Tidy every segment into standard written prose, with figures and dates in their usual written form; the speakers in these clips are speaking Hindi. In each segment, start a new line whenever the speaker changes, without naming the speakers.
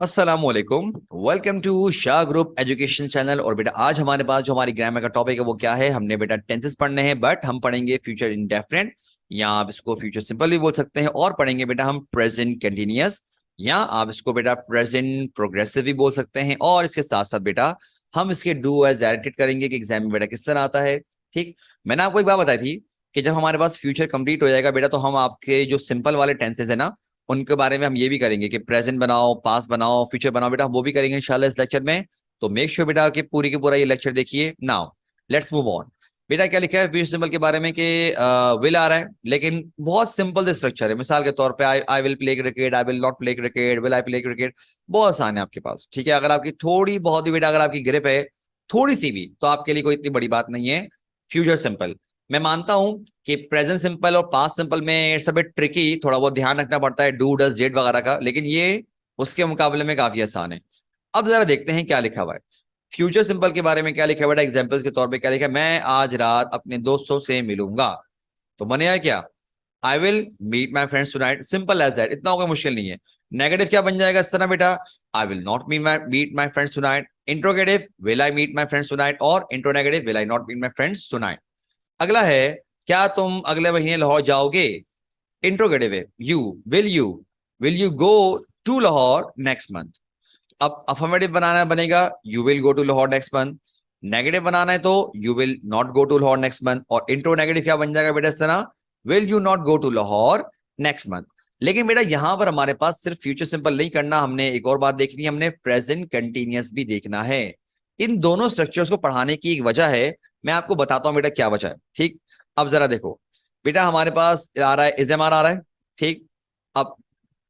अस्सलामुअलैकुम। Welcome to Shah group education channel. और बेटा आज हमारे पास जो हमारी ग्रामर का टॉपिक है वो क्या है, हमने बेटा टेंसेस पढ़ने हैं, बट हम पढ़ेंगे फ्यूचर इंडेफिनिट या आप इसको फ्यूचर सिंपल भी बोल सकते हैं, और पढ़ेंगे बेटा हम प्रेजेंट कंटिन्यूअस या आप इसको बेटा प्रेजेंट प्रोग्रेसिव भी बोल सकते हैं। और इसके साथ साथ बेटा हम इसके डू एज डायरेक्टेड करेंगे कि एग्जाम में बेटा किस तरह आता है। ठीक, मैंने आपको एक बात बताई थी कि जब हमारे पास फ्यूचर कंप्लीट हो जाएगा बेटा तो हम आपके जो सिंपल वाले टेंसेस है ना उनके बारे में हम ये भी करेंगे कि प्रेजेंट बनाओ, पास्ट बनाओ, फ्यूचर बनाओ, बेटा हम वो भी करेंगे इंशाल्लाह इस लेक्चर में। तो मेक श्योर बेटा कि पूरी की पूरा ये लेक्चर देखिए। Now let's move on. बेटा क्या लिखा है फ्यूचर सिंबल के बारे में कि विल आ रहा है, लेकिन बहुत सिंपल स्ट्रक्चर है। मिसाल के तौर पे I I will play cricket, I will not play cricket, will I play cricket, बहुत आसान है आपके पास। ठीक है, अगर आपकी थोड़ी बहुत भी बेटा अगर आपकी ग्रिप है थोड़ी सी भी तो आपके लिए कोई इतनी बड़ी बात नहीं है। फ्यूचर सिंपल मैं मानता हूं कि प्रेजेंट सिंपल और पास्ट सिंपल में इट्स अ बिट ट्रिकी, थोड़ा बहुत ध्यान रखना पड़ता है डू डज डिड वगैरह का, लेकिन ये उसके मुकाबले में काफी आसान है। अब जरा देखते हैं क्या लिखा हुआ है फ्यूचर सिंपल के बारे में। क्या लिखा हुआ है एग्जांपल्स के तौर पे, क्या लिखा है, मैं आज रात अपने दोस्तों से मिलूंगा। तो बनेगा क्या, I will meet my friends tonight, simple as that, इतना कोई मुश्किल नहीं है। नेगेटिव क्या बन जाएगा इस तरह बेटा, I will not meet my friends tonight. Interrogative will I meet my friends tonight, और interronegative will I not meet my friends tonight. अगला है क्या तुम अगले महीने लाहौर जाओगे। इंट्रोगेटिव है will you go to Lahore next month. अब अफर्मेटिव बनाना बनेगा you will go to Lahore next month. Negative बनाना है तो you will not go to Lahore next month. और इंट्रो नेगेटिव क्या बन जाएगा बेटा इस तरह, will you not go to Lahore next month. लेकिन बेटा यहां पर हमारे पास सिर्फ फ्यूचर सिंपल नहीं करना, हमने एक और बात देखनी है, हमने प्रेजेंट कंटिन्यूअस भी देखना है। इन दोनों स्ट्रक्चर्स को पढ़ाने की एक वजह है, मैं आपको बताता हूं बेटा क्या वजह है। ठीक, अब जरा देखो बेटा हमारे पास आ रहा है इजएमआर आ रहा है। ठीक, अब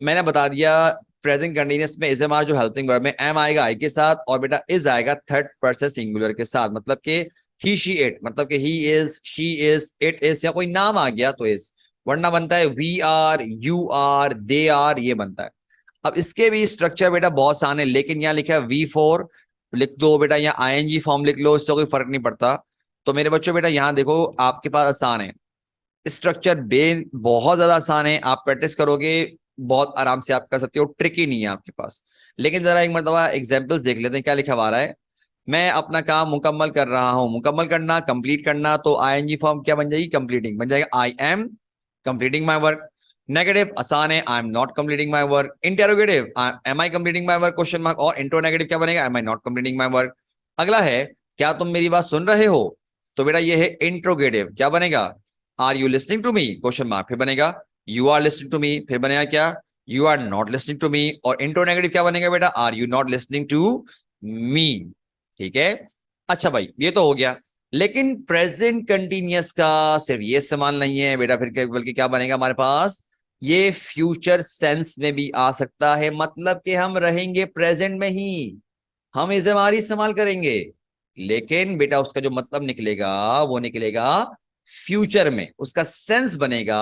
मैंने बता दिया प्रेजेंट कंटिन्यूअस में इजएमआर जो हेल्पिंग वर्ब में एम आएगा आई के साथ, और बेटा इज आएगा थर्ड पर्सन सिंगुलर के साथ, मतलब कि ही शी इट, मतलब कि he is, she is, it is, या कोई नाम आ गया तो इज, वरना बनता है we are, you are, they are, ये बनता है। अब इसके भी स्ट्रक्चर बेटा बहुत आसान है, लेकिन यहाँ लिखा है V4 लिख दो बेटा, यहाँ आईएनजी फॉर्म लिख लो, इससे कोई फर्क नहीं पड़ता। तो मेरे बच्चों बेटा यहाँ देखो आपके पास आसान है स्ट्रक्चर, बे बहुत ज्यादा आसान है, आप प्रैक्टिस करोगे बहुत आराम से आप कर सकते हो, ट्रिकी नहीं है आपके पास। लेकिन जरा एक मरतबा एग्जांपल्स देख लेते हैं क्या लिखा हुआ है। मैं अपना काम मुकम्मल कर रहा हूं, मुकम्मल करना, कंप्लीट करना, तो आईएनजी फॉर्म क्या बन जाएगी, कंप्लीटिंग बन जाएगा, I am completing my work. Negative आसान है, I am not completing my work. Interrogative am I completing my work question mark, और इंट्रो नेगेटिव क्या बनेगा, am I not completing my work. अगला है क्या तुम मेरी बात सुन रहे हो, तो बेटा ये है इंट्रोगेटिव, क्या बनेगा, are you listening to me question mark, फिर बनेगा you are listening to me, फिर बनेगा क्या, you are not listening to me. और इंट्रो नेगेटिव क्या बनेगा बेटा, are you not listening to me. ठीक है, अच्छा भाई ये तो हो गया। लेकिन प्रेजेंट कंटिन्यूअस का सिर्फ ये इस्तेमाल नहीं है बेटा, फिर बल्कि क्या बनेगा हमारे पास, ये फ्यूचर सेंस में भी आ सकता है, मतलब कि हम रहेंगे प्रेजेंट में ही, हम इस्तेमाल इस्तेमाल करेंगे, लेकिन बेटा उसका जो मतलब निकलेगा वो निकलेगा फ्यूचर में, उसका सेंस बनेगा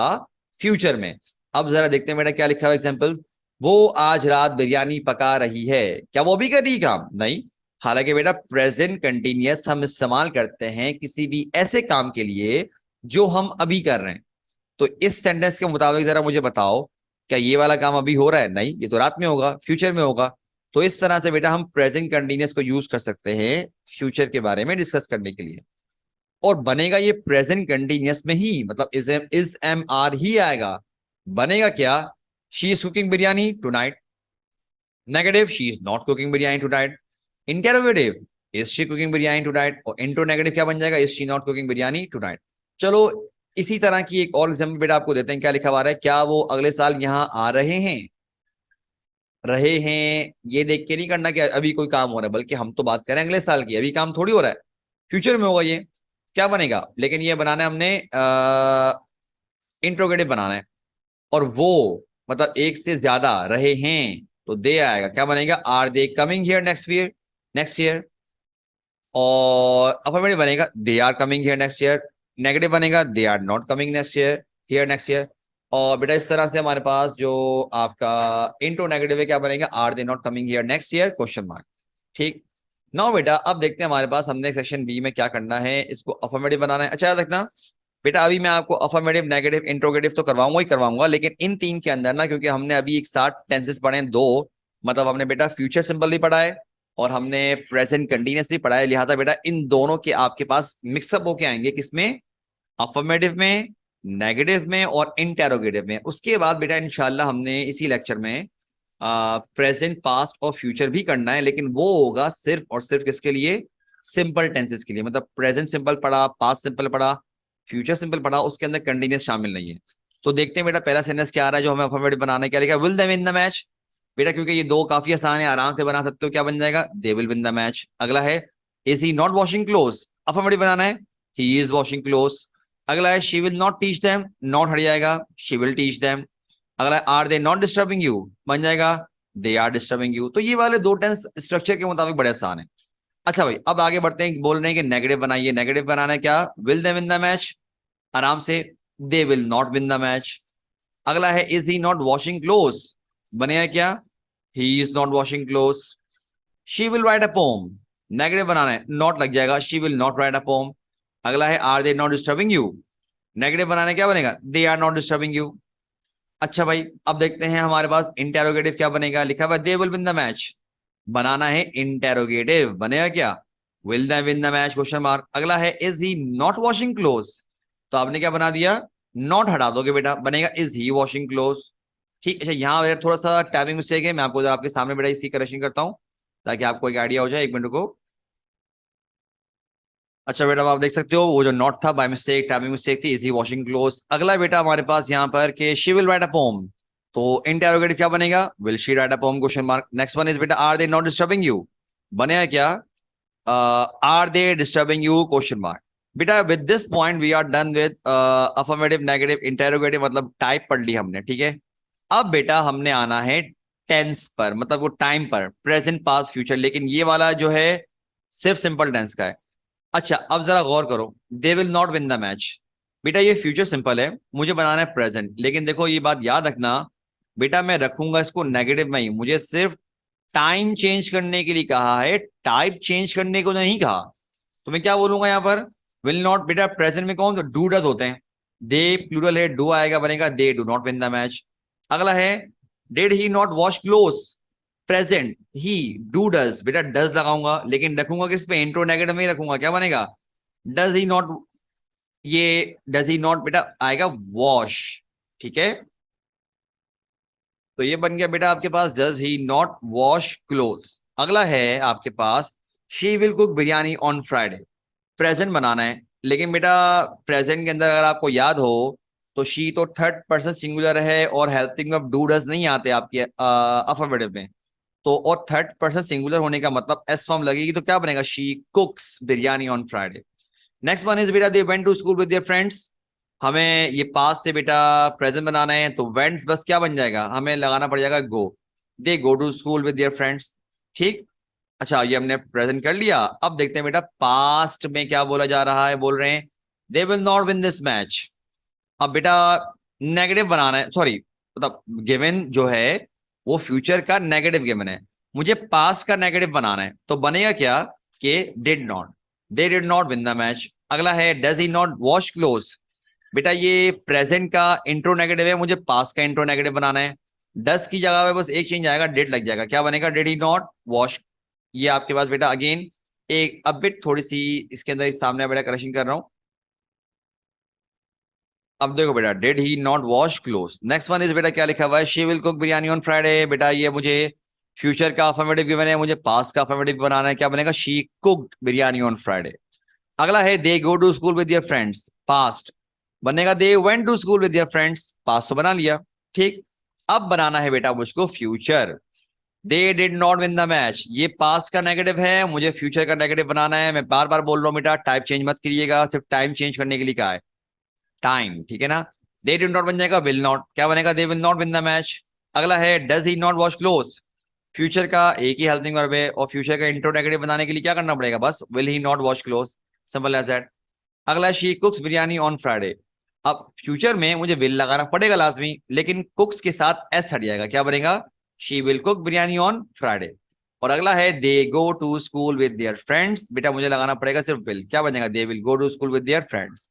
फ्यूचर में। अब जरा देखते हैं बेटा क्या लिखा हुआ एग्जांपल, वो आज रात बिरयानी पका रही है, क्या वो भी कर रही काम, नहीं। हालांकि बेटा प्रेजेंट कंटिन्यूअस हम इस्तेमाल करते हैं किसी भी ऐसे काम के लिए जो हम अभी कर रहे हैं। तो इस सेंटेंस के मुताबिक जरा मुझे बताओ, क्या ये वाला काम अभी हो रहा है, नहीं, ये तो रात में होगा, फ्यूचर में होगा। तो इस तरह से बेटा हम प्रेजेंट कंटिन्यूअस को यूज कर सकते हैं फ्यूचर के बारे में डिस्कस करने के लिए। और बनेगा ये प्रेजेंट कंटिन्यूअस में ही, मतलब इज एम आर ही आएगा। बनेगा क्या, she is cooking biryani tonight. Negative, she is not cooking biryani tonight. Interrogative, is she cooking biryani tonight. और इंटो नेगेटिव क्या बन जाएगा, is she not cooking biryani tonight. चलो इसी तरह की एक और एग्जाम्पल बेटा आपको देते हैं, क्या लिखा हुआ है, क्या वो अगले साल यहाँ आ रहे हैं। रहे हैं ये देख के नहीं करना कि अभी कोई काम हो रहा है, बल्कि हम तो बात करें अगले साल की, अभी काम थोड़ी हो रहा है, फ्यूचर में होगा ये, क्या बनेगा। लेकिन ये बनाना है हमने इंट्रोगेटिव बनाना है, और वो मतलब एक से ज्यादा रहे हैं तो दे आएगा, क्या बनेगा, are they coming here next year, next year. और अफर्मेटिव बनेगा they are coming here next year. Negative बनेगा they are not coming next year, here next year. और बेटा इस तरह से हमारे पास जो आपका इंटो नेगेटिव है क्या बनेगा, are they not coming here next year question mark. ठीक, नाउ बेटा अब देखते हैं हमारे पास हमने सेक्शन बी में क्या करना है, इसको अफर्मेटिव बनाना है। अच्छा याद रखना बेटा, अभी मैं आपको अफर्मेटिव नेगेटिव इंट्रोगेटिव तो करवाऊंगा ही करवाऊंगा, लेकिन इन तीन के अंदर ना, क्योंकि हमने अभी एक साथ टेंसेस पढ़े हैं दो, मतलब हमने बेटा फ्यूचर सिंपल भी पढ़ा है और हमने प्रेजेंट कंटिन्यूअस भी पढ़ा है, लिहाजा बेटा इन दोनों के आपके पास मिक्सअप होके आएंगे, किसमें, अफर्मेटिव में, नेगेटिव में और इंटेरोगेटिव में। उसके बाद बेटा इंशाल्लाह हमने इसी लेक्चर में प्रेजेंट, पास्ट और फ्यूचर भी करना है, लेकिन वो होगा सिर्फ और सिर्फ किसके लिए, सिंपल टेंसेस के लिए। मतलब प्रेजेंट सिंपल पढ़ा, पास्ट सिंपल पढ़ा, फ्यूचर सिंपल पढ़ा, उसके अंदर कंटिन्यूस शामिल नहीं है। तो देखते हैं बेटा पहला सेंटेंस क्या आ रहा है जो हमें अफर्मेटिव बनाना है। क्या लिखा है, will they win the match. बेटा क्योंकि ये दो काफी आसान है, आराम से बना सकते हो, क्या बन जाएगा, they will win the match. अगला है, is he not washing clothes, affirmative बनाना है, ही इज वॉशिंग क्लोज। अगला है, she will not teach them, not हट जाएगा, शी विल टीच देम। अगला है, are they not disturbing you, बन जाएगा दे आर डिस्टर्बिंग यू। तो ये वाले दो टेंस स्ट्रक्चर के मुताबिक बड़े आसान है। अच्छा भाई अब आगे बढ़ते हैं, बोल रहे हैं कि नेगेटिव बनाइए। नेगेटिव बनाना है क्या, will they win the match, आराम से, they will not win the match. अगला है, is he not washing clothes, बनेगा क्या, he is not washing clothes. She will write a poem, negative बनाना है, नॉट लग जाएगा, she will not write a poem. अगला है, are they not disturbing you, negative बनाना है, क्या बनेगा, they are not disturbing you. अच्छा भाई अब देखते हैं हमारे पास इंटेरोगेटिव क्या बनेगा। लिखा हुआ they will win the match, बनाना है इंटेरोगेटिव, बनेगा क्या, will they win the match question mark. अगला है, is he not washing clothes, तो आपने क्या बना दिया, नॉट हटा दोगे बेटा, बनेगा इज ही वॉशिंग क्लोज। ठीक। अच्छा यहाँ थोड़ा सा टाइपिंग मिस्टेक है, मैं आपको आपके सामने बेटा इसकी करेक्शन करता हूँ ताकि आपको एक आइडिया हो जाए, एक मिनट को। अच्छा बेटा आप देख सकते हो वो जो नॉट था बाय मिस्टेक, टाइपिंग मिस्टेक थी, इज ही वॉशिंग क्लोज। अगला बेटा हमारे पास यहाँ पर कि she will write a poem, तो इंटेरोगेटिव क्या बनेगा, will she write a poem question mark. Next one is बेटा, are they not disturbing you, बनेगा क्या, are they disturbing you question mark. बेटा with this point we are done with affirmative, negative, interrogative, मतलब टाइप पढ़ ली हमने, ठीक है। अब बेटा हमने आना है टेंस पर, मतलब वो टाइम पर, प्रेजेंट, पास्ट, फ्यूचर, लेकिन ये वाला जो है सिर्फ सिंपल टेंस का है। अच्छा अब जरा गौर करो, दे will not win the match, बेटा ये फ्यूचर सिंपल है, मुझे बनाना है प्रेजेंट, लेकिन देखो ये बात याद रखना बेटा, मैं रखूंगा इसको नेगेटिव में ही, मुझे सिर्फ टाइम चेंज करने के लिए कहा है, टाइप चेंज करने को नहीं कहा। तो मैं क्या बोलूंगा यहाँ पर, विल नॉट, बेटा प्रेजेंट में कौन, डू डज होते हैं, दे प्लूरल है, डू आएगा, बनेगा they do not win the match. अगला है, did he not wash close, present, he, do does, बेटा डज लगाऊंगा, लेकिन रखूंगा किस पे, इंट्रो नेगेटिव में ही रखूंगा, क्या बनेगा, डज ही नॉट, ये डज ही नॉट बेटा आएगा वॉश, ठीक है। तो ये बन गया बेटा आपके पास, does he not wash cloth. अगला है आपके पास, she will cook biryani on Friday, present बनाना है, लेकिन बेटा प्रेजेंट के अंदर अगर आपको याद हो तो शी तो थर्ड पर्सन सिंगुलर है और हेल्पिंग ऑफ डू डज नहीं आते आपके अफर्मेटिव में। तो और थर्ड पर्सन सिंगुलर होने का मतलब एस फॉर्म लगेगी, तो क्या बनेगा, she cooks biryani on Friday. Next one is बेटा, they went to school with their friends, हमें ये पास से बेटा प्रेजेंट बनाना है, तो वेंट बस क्या बन जाएगा, हमें लगाना पड़ जाएगा go, they go to school with their friends, ठीक। अच्छा ये हमने प्रेजेंट कर लिया। अब देखते हैं बेटा पास्ट में क्या बोला जा रहा है, बोल रहे हैं दे will not win this match. अब बेटा नेगेटिव बनाना है, सॉरी मतलब गिवन जो है वो फ्यूचर का नेगेटिव गिवन है, मुझे पास्ट का नेगेटिव बनाना है, तो बनेगा क्या कि did not, they did not win the match. अगला है, does he not wash close, बेटा ये प्रेजेंट का इंट्रो नेगेटिव है, मुझे पास्ट का इंट्रो नेगेटिव बनाना है, डस की जगह पे बस एक चेंज आएगा, डेट लग जाएगा, क्या बनेगा, डिड ही नॉट वॉश। ये आपके पास बेटा अगेन एक अब बिट थोड़ी सी इसके अंदर सामने बेटा करेक्शन कर रहा हूं। अब देखो बेटा, did he not wash close. Next one is बेटा क्या लिखा हुआ है, she will cook biryani on Friday, बेटा ये मुझे फ्यूचर का अफर्मेटिव गिवन है, मुझे पास्ट का अफर्मेटिव बनाना है, क्या बनेगा, she cooked biryani on Friday. अगला है, they go to school with their friends, past, बनेगा they went to school with their friends, past तो बना लिया, ठीक। अब बनाना है बेटा मुझको future, they did not win the match, ये पास्ट का नेगेटिव है, मुझे फ्यूचर का नेगेटिव बनाना है। मैं बार बार बोल रहा हूँ बेटा टाइप चेंज मत करिएगा, सिर्फ टाइम चेंज करने के लिए कहा है, टाइम, ठीक है ना। दे डिड नॉट बन जाएगा विल नॉट, क्या बनेगा, they will not win the match. अगला है, does he not wash cloth, future का एक ही हेल्पिंग वर्ब है और फ्यूचर का इंट्रो नेगेटिव बनाने के लिए क्या करना पड़ेगा, बस will he not wash cloth, simple as that. अगला, she cooks biryani on Friday, अब फ्यूचर में मुझे विल लगाना पड़ेगा लाजमी, लेकिन कुक्स के साथ एस हट जाएगा, क्या बनेगा, she will cook biryani on Friday. और अगला है, they go to school with their friends, बेटा मुझे लगाना पड़ेगा सिर्फ विल, क्या बनेगा, they will go to school with their friends.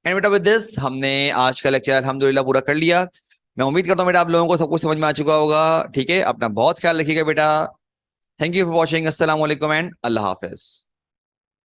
And बेटा विद दिस हमने आज का लेक्चर अल्हम्दुलिल्लाह पूरा कर लिया। मैं उम्मीद करता हूँ बेटा आप लोगों को सब कुछ समझ में आ चुका होगा। ठीक है, अपना बहुत ख्याल रखिएगा बेटा। Thank you for watching. अस्सलाम वालेकुम एंड अल्लाह हाफिज।